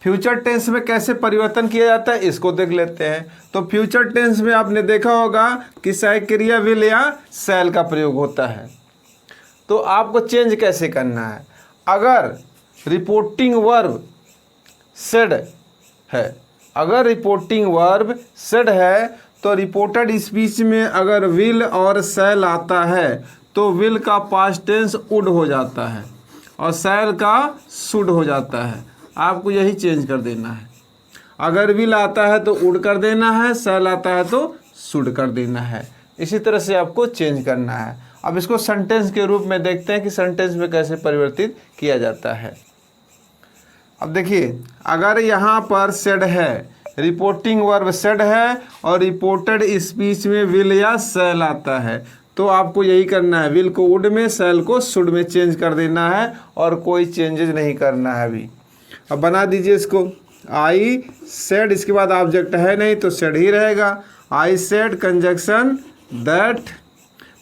Future tense में कैसे परिवर्तन किया जाता है इसको देख लेते हैं। तो फ्यूचर टेंस में आपने देखा होगा कि सहायक क्रिया विल या शैल का प्रयोग होता है। तो आपको चेंज कैसे करना है, अगर रिपोर्टिंग वर्ब सेड है, अगर रिपोर्टिंग वर्ब सेड है तो रिपोर्टेड स्पीच में अगर विल और शैल आता है तो विल का पास्ट टेंस वुड हो जाता है और शैल का शुड हो जाता है। आपको यही चेंज कर देना है। अगर विल आता है तो वुड कर देना है, शैल आता है तो शुड कर देना है। इसी तरह से आपको चेंज करना है। अब इसको सेंटेंस के रूप में देखते हैं कि सेंटेंस में कैसे परिवर्तित किया जाता है। अब देखिए, अगर यहाँ पर सेड है, रिपोर्टिंग वर्ब सेड है और रिपोर्टेड स्पीच में विल या शैल आता है तो आपको यही करना है, विल को वुड में, शैल को शुड में चेंज कर देना है और कोई चेंजेज नहीं करना है अभी। अब बना दीजिए इसको, आई सेड, इसके बाद ऑब्जेक्ट है नहीं तो सेड ही रहेगा। आई सेड कंजक्शन दैट,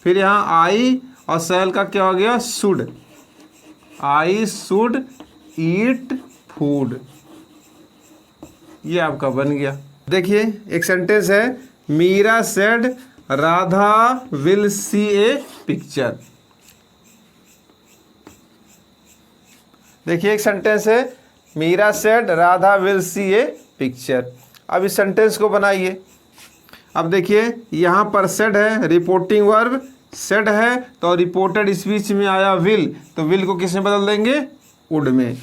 फिर यहाँ आई और शैल का क्या हो गया, should, I should eat food, ये आपका बन गया। देखिए एक सेंटेंस है, Meera said Radha will see a picture. देखिए एक सेंटेंस है, Meera said Radha will see a picture. अब इस सेंटेंस को बनाइए। अब देखिए यहाँ पर सेड है, रिपोर्टिंग वर्ब सेड है तो रिपोर्टेड स्पीच में आया विल, तो विल को किस में बदल देंगे, वुड में।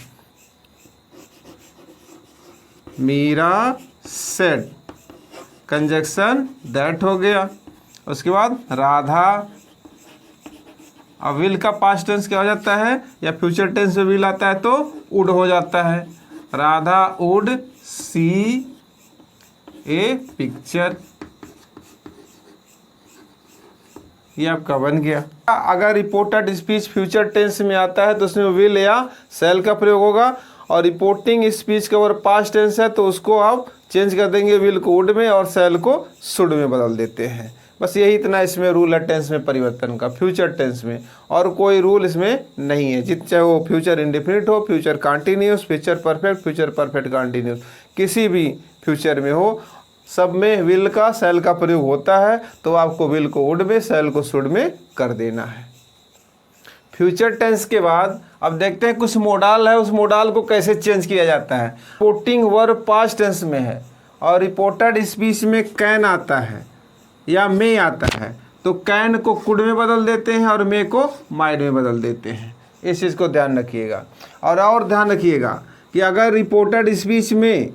मीरा सेड कंजक्शन दैट हो गया। उसके बाद राधा, अब विल का पास्ट टेंस क्या हो जाता है, या फ्यूचर टेंस में विल आता है तो वुड हो जाता है। Radha would see a picture, ये आपका बन गया। अगर रिपोर्टेड स्पीच फ्यूचर टेंस में आता है तो उसमें विल या शैल का प्रयोग होगा और रिपोर्टिंग स्पीच का अगर पास्ट टेंस है तो उसको आप चेंज कर देंगे, विल को वुड में और शैल को शुड में बदल देते हैं। बस यही इतना इसमें रूल है टेंस में परिवर्तन का, फ्यूचर टेंस में, और कोई रूल इसमें नहीं है। चाहे वो फ्यूचर इंडेफिनिट हो, future continuous, future perfect, future perfect continuous, किसी भी फ्यूचर में हो, सब में विल का शैल का प्रयोग होता है तो आपको विल को वुड में, शैल को शुड में कर देना है। फ्यूचर टेंस के बाद अब देखते हैं कुछ मोडाल है, उस मोडाल को कैसे चेंज किया जाता है। रिपोर्टिंग वर्ब पास्ट टेंस में है और रिपोर्टेड स्पीच में कैन आता है या मे आता है तो कैन को कुड में बदल देते हैं और मे को माइड में बदल देते हैं। इस चीज़ को ध्यान रखिएगा। और ध्यान रखिएगा कि अगर रिपोर्टेड स्पीच में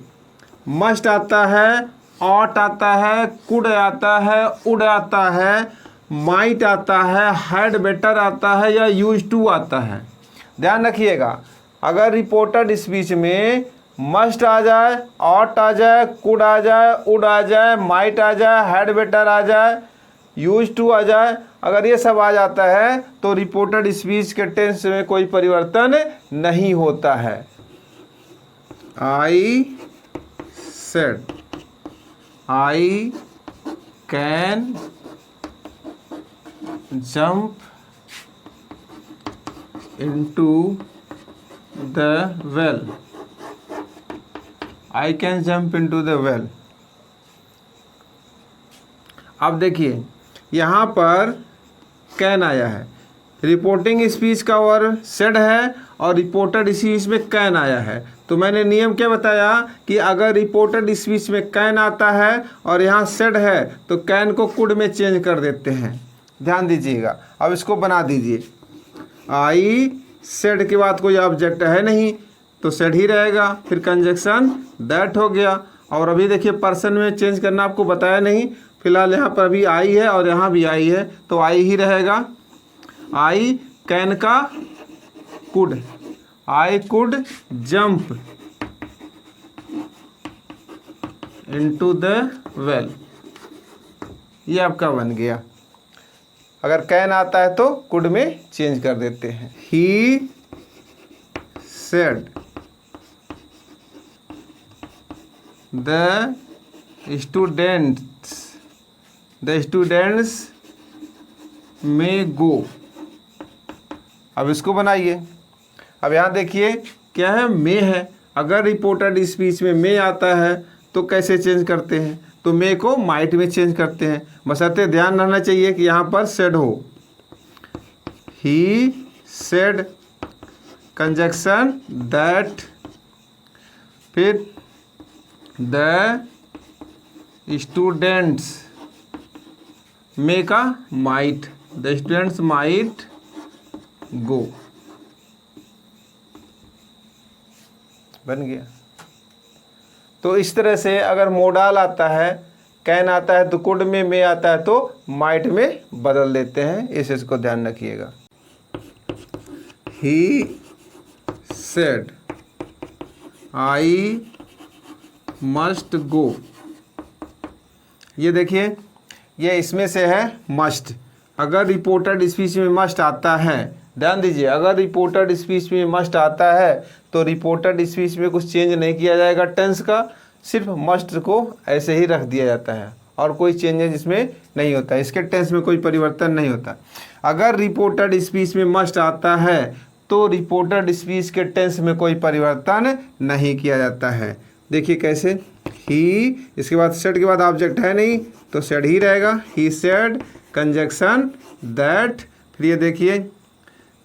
मस्ट आता है, ऑट आता है, कुड आता है, उड आता है, माइट आता है, हैड बेटर आता है या यूज टू आता है। ध्यान रखिएगा, अगर रिपोर्टेड स्पीच में मस्ट आ जाए, ऑट आ जाए, कुड आ जाए, उड आ जाए, माइट आ जाए, हैड बेटर आ जाए, यूज टू आ जाए, अगर ये सब आ जाता है तो रिपोर्टेड स्पीच के टेंस में कोई परिवर्तन नहीं होता है। I said, I can jump into the well, I can jump into the well। अब देखिए यहाँ पर कैन आया है, रिपोर्टिंग स्पीच का वर्ब सेड है और रिपोर्टेड स्पीच में कैन आया है। तो मैंने नियम क्या बताया कि अगर रिपोर्टेड स्पीच में कैन आता है और यहाँ सेड है तो कैन को कुड में चेंज कर देते हैं। ध्यान दीजिएगा। अब इसको बना दीजिए, आई सेड के बाद कोई ऑब्जेक्ट है नहीं तो सेड ही रहेगा, फिर कंजक्शन दैट हो गया। और अभी देखिए पर्सन में चेंज करना आपको बताया नहीं, फिलहाल यहाँ पर अभी आई है और यहाँ भी आई है तो आई ही रहेगा। आई कैन का could, I could jump into the well, ये आपका बन गया। अगर कैन आता है तो कुड में चेंज कर देते हैं। ही सेड द स्टूडेंट्स में गो। अब इसको बनाइए। अब यहाँ देखिए क्या है, मे है अगर रिपोर्टेड स्पीच में मे आता है तो कैसे चेंज करते हैं, तो मे को माइट में चेंज करते हैं। बशर्ते ध्यान रहना चाहिए कि यहाँ पर सेड हो, ही सेड कंजक्शन दैट, फिर द स्टूडेंट्स मे का might, the students might go, बन गया। तो इस तरह से अगर मोडाल आता है, कैन आता है तो कुड में, मे आता है तो माइट में बदल देते हैं। इस चीज को ध्यान रखिएगा। He said I must go, ये देखिए ये इसमें से है मस्ट। अगर रिपोर्टेड स्पीच में मस्ट आता है, ध्यान दीजिए, अगर रिपोर्टेड स्पीच में मस्ट आता है तो रिपोर्टेड स्पीच में कुछ चेंज नहीं किया जाएगा टेंस का, सिर्फ मस्ट को ऐसे ही रख दिया जाता है और कोई चेंजेस इसमें नहीं होता, इसके टेंस में कोई परिवर्तन नहीं होता। अगर रिपोर्टेड स्पीच में मस्ट आता है तो रिपोर्टेड स्पीच के टेंस में कोई परिवर्तन नहीं किया जाता है। देखिए कैसे, ही, इसके बाद सेड के बाद ऑब्जेक्ट है नहीं तो सेड ही रहेगा, ही सेड कंजक्शन दैट। फिर ये देखिए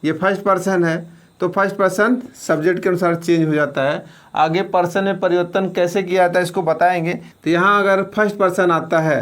ये फर्स्ट पर्सन है तो फर्स्ट पर्सन सब्जेक्ट के अनुसार चेंज हो जाता है। आगे पर्सन में परिवर्तन कैसे किया जाता है इसको बताएंगे। तो यहाँ अगर फर्स्ट पर्सन आता है,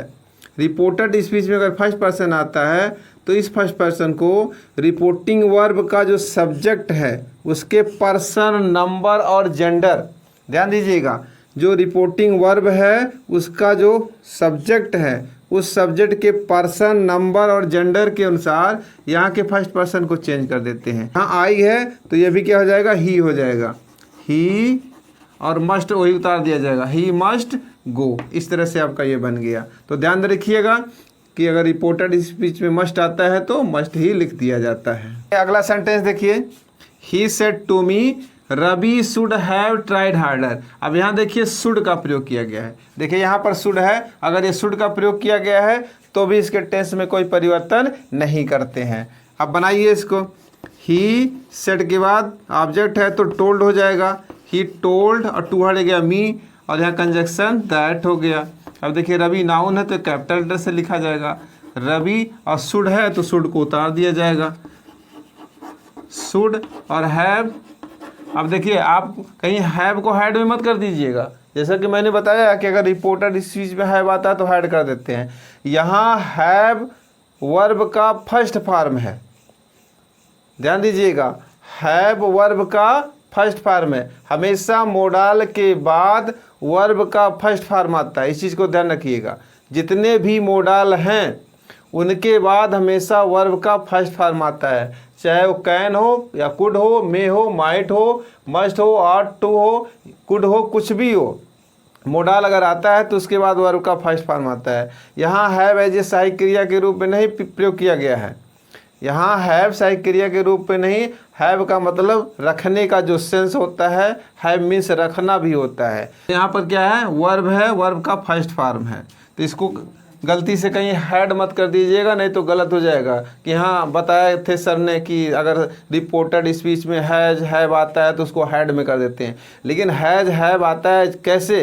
रिपोर्टेड स्पीच में अगर फर्स्ट पर्सन आता है तो इस फर्स्ट पर्सन को रिपोर्टिंग वर्ब का जो सब्जेक्ट है उसके पर्सन, नंबर और जेंडर, ध्यान दीजिएगा, जो रिपोर्टिंग वर्ब है उसका जो सब्जेक्ट है उस सब्जेक्ट के पर्सन, नंबर और जेंडर के अनुसार यहाँ के फर्स्ट पर्सन को चेंज कर देते हैं। यहाँ आई है तो ये भी क्या हो जाएगा, ही हो जाएगा, ही, और मस्ट वही उतार दिया जाएगा, ही मस्ट गो। इस तरह से आपका ये बन गया। तो ध्यान रखिएगा कि अगर रिपोर्टेड स्पीच में मस्ट आता है तो मस्ट ही लिख दिया जाता है। अगला सेंटेंस देखिए, he said to me Ravi should have tried harder. अब यहाँ देखिए शुड का प्रयोग किया गया है। देखिए यहाँ पर शुड है, अगर ये शुड का प्रयोग किया गया है तो भी इसके टेंस में कोई परिवर्तन नहीं करते हैं। अब बनाइए इसको, ही सेड के बाद ऑब्जेक्ट है तो टोल्ड हो जाएगा, ही टोल्ड, और टू हट गया मी, और यहाँ कंजक्शन दैट हो गया। अब देखिए रवि नाउन है तो कैपिटल लेटर से लिखा जाएगा रवि, और शुड है तो शुड को उतार दिया जाएगा, शुड और हैव। अब देखिए आप कहीं हैव को हैड में मत कर दीजिएगा, जैसा कि मैंने बताया कि अगर रिपोर्टेड स्पीच में हैव आता है तो हैड कर देते हैं। यहाँ हैव वर्ब का फर्स्ट फॉर्म है, ध्यान दीजिएगा, हैव वर्ब का फर्स्ट फॉर्म है। हमेशा मोडाल के बाद वर्ब का फर्स्ट फॉर्म आता है, इस चीज़ को ध्यान रखिएगा। जितने भी मोडाल हैं उनके बाद हमेशा वर्ब का फर्स्ट फॉर्म आता है, चाहे वो कैन हो या कुड हो, मे हो, माइट हो, मस्ट हो, ऑट टू हो, कुड हो, कुछ भी हो, मोडाल अगर आता है तो उसके बाद वर्ब का फर्स्ट फॉर्म आता है। यहाँ हैव एज ए सहायक क्रिया के रूप में नहीं प्रयोग किया गया है, यहाँ हैव सहायक क्रिया के रूप में नहीं, हैव का मतलब रखने का जो सेंस होता है, हैव मीन्स रखना भी होता है। यहाँ पर क्या है, वर्ब है, वर्ब का फर्स्ट फॉर्म है, तो इसको गलती से कहीं हैड मत कर दीजिएगा, नहीं तो गलत हो जाएगा कि हाँ बताए थे सर ने कि अगर रिपोर्टेड स्पीच में हैज हैव आता है तो उसको हैड में कर देते हैं, लेकिन हैज हैव आता है कैसे,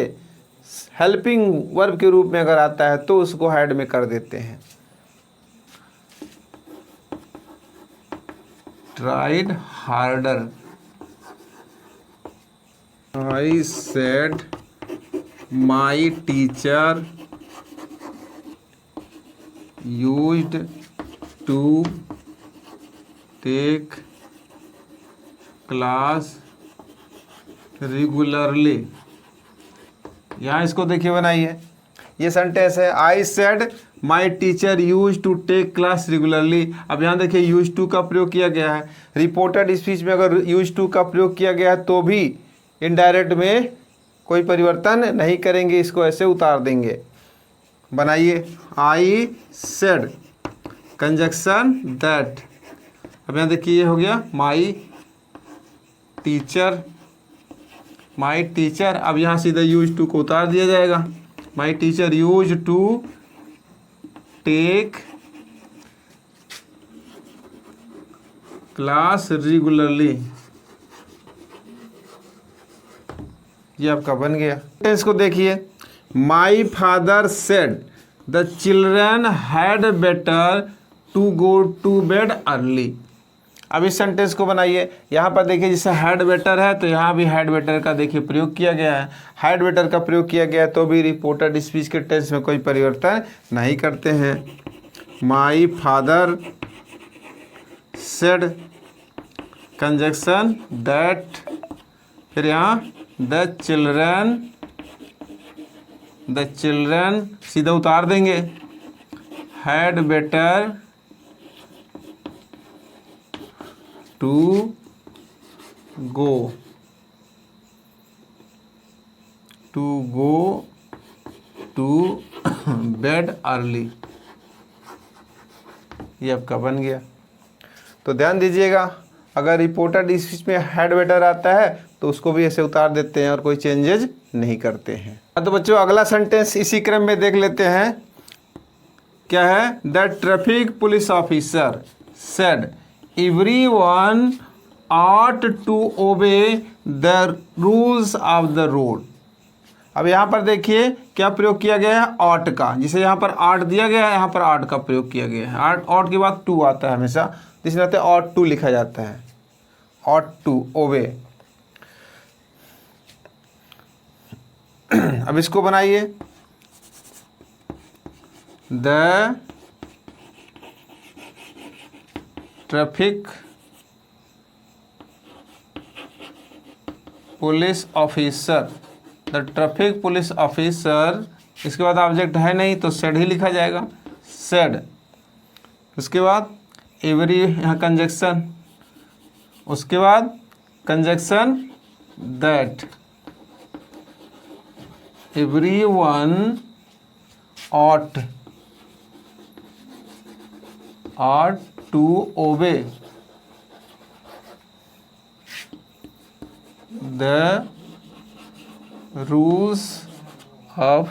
हेल्पिंग वर्ब के रूप में अगर आता है तो उसको हैड में कर देते हैं। Tried harder, I said my teacher used to take class regularly। यहाँ इसको देखिए बनाइए, ये सेंटेंस है, I said my teacher use to take class regularly. अब यहाँ देखिए यूज टू का प्रयोग किया गया है। रिपोर्टेड स्पीच में अगर यूज टू का प्रयोग किया गया है तो भी इनडायरेक्ट में कोई परिवर्तन नहीं करेंगे, इसको ऐसे उतार देंगे। बनाइए, आई सेड कंजक्शन दैट। अब यहाँ देखिए ये हो गया माई टीचर, माई टीचर। अब यहाँ सीधा यूज टू को उतार दिया जाएगा, my teacher use to take class regularly. ये आपका बन गया। टेंस को देखिए, my father said the children had better to go to bed early. अब इस सेंटेंस को बनाइए। यहाँ पर देखिए जैसे हैड बेटर है तो यहाँ भी हैड बेटर का देखिए प्रयोग किया गया है। हैड बेटर का प्रयोग किया गया है तो भी रिपोर्टेड स्पीच के टेंस में कोई परिवर्तन नहीं करते हैं। My father said conjunction that, फिर यहाँ द चिल्ड्रन सीधा उतार देंगे, had better to go to bed early. ये आपका बन गया। तो ध्यान दीजिएगा, अगर रिपोर्टेड स्पीच में हैड बेटर आता है तो उसको भी ऐसे उतार देते हैं और कोई चेंजेज नहीं करते हैं। तो बच्चों अगला सेंटेंस इसी क्रम में देख लेते हैं। क्या है? The traffic police officer said everyone ought to obey the rules of the road। अब यहाँ पर देखिए क्या प्रयोग किया गया है? ought का, जिसे यहाँ पर ought दिया गया है, यहाँ पर ought का प्रयोग किया गया है। ought के बाद to आता है हमेशा, जिसमें आते ought to लिखा जाता है, ought to obey। अब इसको बनाइए, the traffic police officer, the traffic police officer, इसके बाद ऑब्जेक्ट है नहीं तो सेड ही लिखा जाएगा, सेड। उसके बाद एवरी, यहाँ कंजक्शन, उसके बाद conjunction that, everyone ought to obey the rules of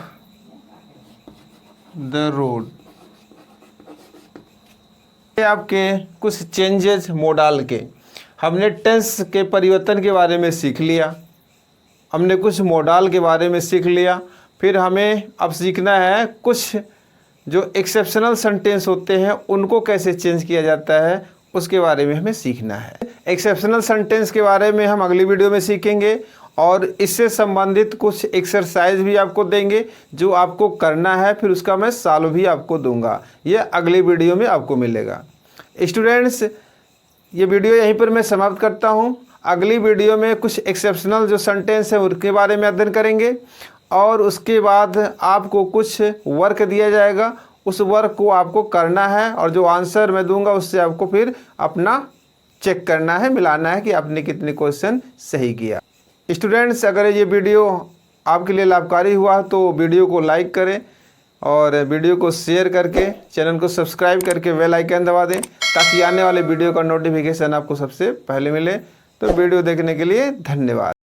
the road। आपके कुछ चेंजेस मोडाल के, हमने टेंस के परिवर्तन के बारे में सीख लिया, हमने कुछ मोडाल के बारे में सीख लिया। फिर हमें अब सीखना है कुछ जो एक्सेप्शनल सेंटेंस होते हैं उनको कैसे चेंज किया जाता है, उसके बारे में हमें सीखना है। एक्सेप्शनल सेंटेंस के बारे में हम अगली वीडियो में सीखेंगे और इससे संबंधित कुछ एक्सरसाइज भी आपको देंगे जो आपको करना है, फिर उसका मैं सॉल्व भी आपको दूंगा। ये अगली वीडियो में आपको मिलेगा। स्टूडेंट्स, ये वीडियो यहीं पर मैं समाप्त करता हूँ। अगली वीडियो में कुछ एक्सेप्शनल जो सेंटेंस है उनके बारे में अध्ययन करेंगे और उसके बाद आपको कुछ वर्क दिया जाएगा, उस वर्क को आपको करना है और जो आंसर मैं दूंगा उससे आपको फिर अपना चेक करना है, मिलाना है कि आपने कितने क्वेश्चन सही किया। स्टूडेंट्स, अगर ये वीडियो आपके लिए लाभकारी हुआ तो वीडियो को लाइक करें और वीडियो को शेयर करके चैनल को सब्सक्राइब करके बेल आइकन दबा दें ताकि आने वाले वीडियो का नोटिफिकेशन आपको सबसे पहले मिले। तो वीडियो देखने के लिए धन्यवाद।